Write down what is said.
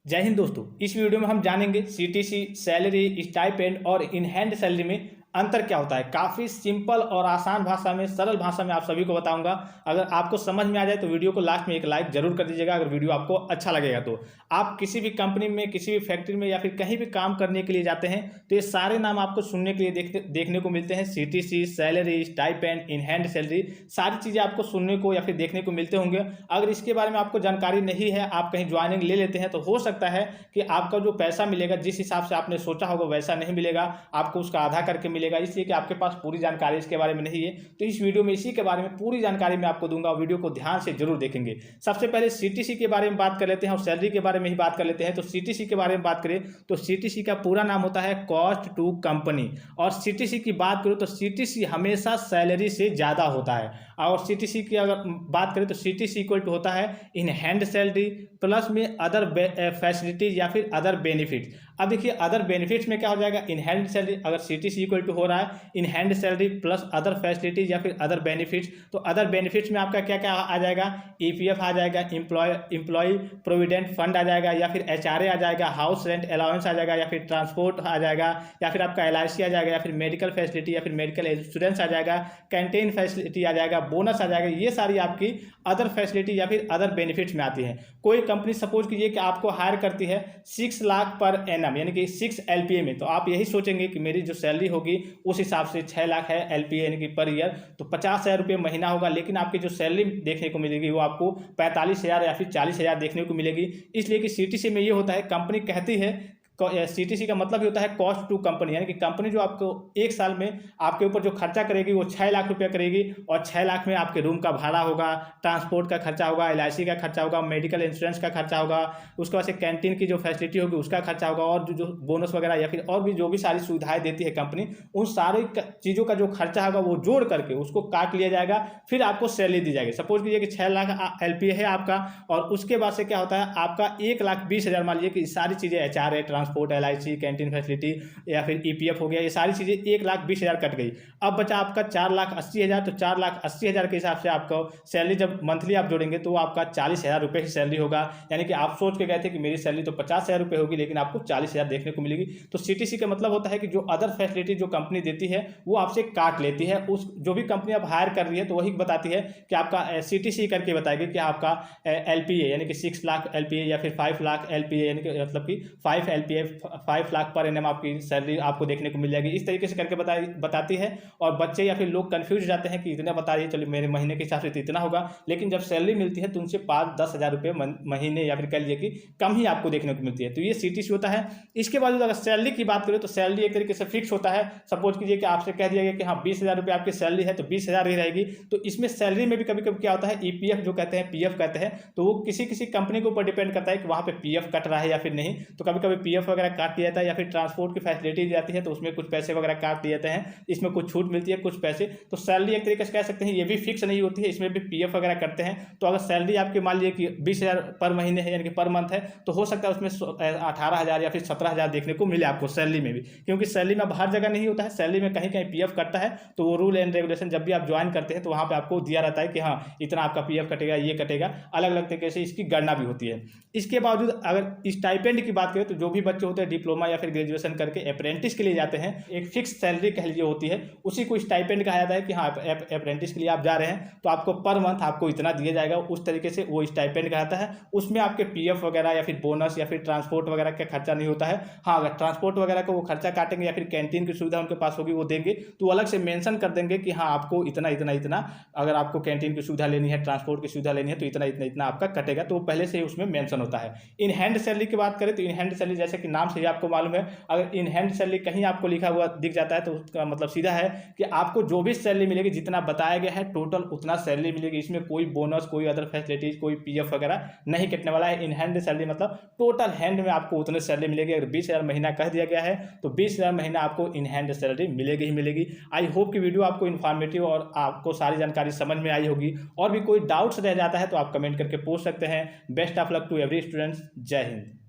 जय हिंद दोस्तों। इस वीडियो में हम जानेंगे सीटीसी, सैलरी, स्टाइपेंड और इन हैंड सैलरी में अंतर क्या होता है। काफ़ी सिंपल और आसान भाषा में, सरल भाषा में आप सभी को बताऊंगा। अगर आपको समझ में आ जाए तो वीडियो को लास्ट में एक लाइक जरूर कर दीजिएगा। अगर वीडियो आपको अच्छा लगेगा तो आप किसी भी कंपनी में, किसी भी फैक्ट्री में या फिर कहीं भी काम करने के लिए जाते हैं तो ये सारे नाम आपको सुनने के लिए देखने को मिलते हैं। CTC, salary, stipend, in hand salary, सारी चीज़ें आपको सुनने को या फिर देखने को मिलते होंगे। अगर इसके बारे में आपको जानकारी नहीं है, आप कहीं ज्वाइनिंग ले लेते हैं तो हो सकता है कि आपका जो पैसा मिलेगा जिस हिसाब से आपने सोचा होगा वैसा नहीं मिलेगा, आपको उसका आधा करके मिलेगा, इसलिए कि आपके पास पूरी जानकारी इसके बारे में नहीं है। तो इस वीडियो में इसी के बारे में पूरी जानकारी मैं आपको दूंगा। वीडियो को ध्यान से जरूर देखेंगे। सबसे पहले सीटीसी के बारे में बात कर लेते हैं और सैलरी के बारे में ही बात कर लेते हैं। तो सीटीसी के बारे में बात करें तो सीटीसी का पूरा नाम होता है कॉस्ट टू कंपनी। और सीटीसी की बात करूं तो सीटीसी हमेशा सैलरी से ज़्यादा होता है। और सीटीसी की अगर बात करें तो सीटीसी इक्वल टू होता है इन हैंड सैलरी प्लस में अदर फैसिलिटीज या फिर अदर बेनिफिट्स। अब देखिए अदर बेनिफिट्स में क्या हो जाएगा, इन हैंड सैलरी अगर सीटीसी इक्वल टू हो रहा है in hand salary plus other facilities या फिर अदर बेनिफिट्स, तो अदर बेनिफिट्स में आपका क्या क्या आ जाएगा, ईपीएफ आ जाएगा, एम्प्लॉय प्रोविडेंट फंड आ जाएगा, या फिर एचआरए आ जाएगा, हाउस रेंट अलाउंस आ जाएगा, या फिर ट्रांसपोर्ट आ जाएगा, या फिर आपका एलआईसी आ जाएगा, या फिर मेडिकल फैसिलिटी या फिर मेडिकल इंश्योरेंस आ जाएगा, कैंटीन फैसिलिटी आ जाएगा, बोनस आ जाएगा। ये सारी आपकी अदर फैसिलिटी या फिर अदर बेनिफिट्स में आती है। कोई कंपनी सपोज कीजिए कि आपको हायर करती है 6 लाख पर एनम यानी कि 6 एलपीए में, तो आप यही सोचेंगे कि मेरी जो सैलरी होगी उस हिसाब से 6 लाख है एलपीए यानी कि पर ईयर, तो 50,000 रुपये महीना होगा। लेकिन आपकी जो सैलरी देखने को मिलेगी वो आपको 45,000 या फिर 40,000 देखने को मिलेगी। इसलिए कि सीटीसी में ये होता है, कंपनी कहती है, सीटीसी का मतलब ही होता है कॉस्ट टू कंपनी, यानी कि कंपनी जो आपको एक साल में आपके ऊपर जो खर्चा करेगी वो 6 लाख रुपया करेगी। और 6 लाख में आपके रूम का भाड़ा होगा, ट्रांसपोर्ट का खर्चा होगा, एलआईसी का खर्चा होगा, मेडिकल इंश्योरेंस का खर्चा होगा, उसके बाद से कैंटीन की जो फैसिलिटी होगी उसका खर्चा होगा, और जो बोनस वगैरह या फिर और भी जो भी सारी सुविधाएं देती है कंपनी, उन सारी चीज़ों का जो खर्चा होगा वो जोड़ करके उसको काट लिया जाएगा, फिर आपको सैलरी दी जाएगी। सपोज कीजिए कि 6 लाख एलपीए है आपका, और उसके बाद से क्या होता है आपका 1,20,000, मान लीजिए कि सारी चीज़ें HRA, transport, LIC, canteen facility या फिर ईपीएफ हो गया, ये सारी चीजें 1,20,000 कट गई। अब बचा आपका 4,80,000, तो 4,80,000 के हिसाब से आपको सैलरी जब मंथली आप जोड़ेंगे तो आपका 40,000 रुपये की सैलरी होगा। यानी कि आप सोच के गए थे कि मेरी सैलरी तो 50,000 रुपये होगी, लेकिन आपको 40,000 देखने को मिलेगी। तो सीटीसी का मतलब होता है कि जो अदर फैसिलिटी जो कंपनी देती है वो आपसे काट लेती है। उस जो भी कंपनी आप हायर कर रही है तो वही बताती है कि आपका सीटीसी करके बताएगी कि आपका एलपीए यानी कि 6 लाख एलपीए या फिर 5 लाख एलपीए, यानी कि मतलब कि 5 एलपीए 5 लाख पर एनम आपकी सैलरी आपको देखने को मिल जाएगी। इस तरीके से करके बताती है। और बच्चे या फिर लोग कंफ्यूज जाते हैं कि इतना बता रही है, चलिए मेरे महीने के हिसाब से तो इतना होगा, लेकिन जब सैलरी मिलती है तो उनसे 5-10 हज़ार रुपये महीने या फिर कह लीजिए कि कम ही आपको देखने को मिलती है। तो ये सीटीसी होता है। इसके बाद अगर सैलरी की बात करें तो सैलरी एक तरीके से फिक्स होता है। सपोज कीजिए कि आपसे कह दिया गया कि हाँ 20,000 रुपये आपकी सैलरी है तो 20,000 ही रहेगी। तो इसमें सैलरी में भी कभी कभी क्या होता है, ईपीएफ जो कहते हैं, पीएफ कहते हैं, तो वो किसी किसी कंपनी के ऊपर डिपेंड करता है कि वहाँ पे पीएफ कट रहा है या फिर नहीं। तो कभी कभी पीएफ वगैरह काट दिया जाता है, या फिर ट्रांसपोर्ट की फैसिलिटी दी जाती है तो उसमें कुछ पैसे वगैरह काट दिए जाते हैं, इसमें कुछ छूट मिलती है कुछ पैसे। तो सैलरी एक तरीके से कह सकते हैं ये भी फिक्स नहीं होती है, इसमें भी पीएफ वगैरह करते हैं। तो अगर सैलरी आपकी मान लीजिए कि 20,000 पर महीने है यानी कि पर मंथ है, तो हो सकता है उसमें 18,000 या फिर 17,000 देखने को मिले आपको सैलरी में भी, क्योंकि सैलरी में हर जगह नहीं होता है। सैलरी में कहीं कहीं पीएफ कटता है, तो वो रूल एंड रेगुलेशन जब भी आप ज्वाइन करते हैं तो वहाँ पर आपको दिया रहता है कि हाँ इतना आपका पीएफ कटेगा, ये कटेगा, अलग अलग तरीके से इसकी गणना भी होती है। इसके बावजूद अगर स्टाइपेंड की बात करें तो जो भी बच्चे होते हैं डिप्लोमा या फिर ग्रेजुएशन करके अप्रेंटिस के लिए जाते हैं, एक फिक्स सैलरी कह लीजिए होती है, उसी को स्टाइपेंड कहा जाता है कि हाँ अप्रेंटिस के लिए आप जा रहे हैं तो आपको पर मंथ आपको इतना दिया जाएगा, उस तरीके से वो स्टाइपेंड कहता है। उसमें आपके पीएफ वगैरह या फिर बोनस या फिर ट्रांसपोर्ट वगैरह का खर्चा नहीं होता है। हाँ अगर ट्रांसपोर्ट वगैरह को वो खर्चा काटेंगे या फिर कैंटीन की सुविधा उनके पास होगी वो देंगे, तो अलग से मेंशन कर देंगे कि हाँ आपको इतना इतना इतना, अगर आपको कैंटीन की सुविधा लेनी है, ट्रांसपोर्ट की सुविधा लेनी है तो इतना इतना इतना आपका कटेगा, तो पहले से ही उसमें मेंशन होता है। इन हैंड सैलरी की बात करें तो इन हैंड सैलरी जैसे कि नाम से ही आपको मालूम है, अगर इन हैंड सैलरी कहीं आपको लिखा हुआ दिख जाता है तो उसका मतलब सीधा है कि आपको जो भी सैलरी मिलेगी जितना बताया गया है टोटल उतना सैलरी मिलेगी। इसमें कोई बोनस, कोई अदर फैसिलिटीज, कोई पीएफ वगैरह नहीं कटने वाला है। इन हैंड सैलरी मतलब टोटल हैंड में आपको उतने सैलरी मिलेगी। अगर 20,000 महीना कह दिया गया है तो 20,000 महीना आपको इन हैंड सैलरी मिलेगी ही मिलेगी। आई होप कि वीडियो आपको इन्फॉर्मेटिव और आपको सारी जानकारी समझ में आई होगी। और भी कोई डाउट्स रह जाता है तो आप कमेंट करके पूछ सकते हैं। Best of luck to every students. जय हिंद।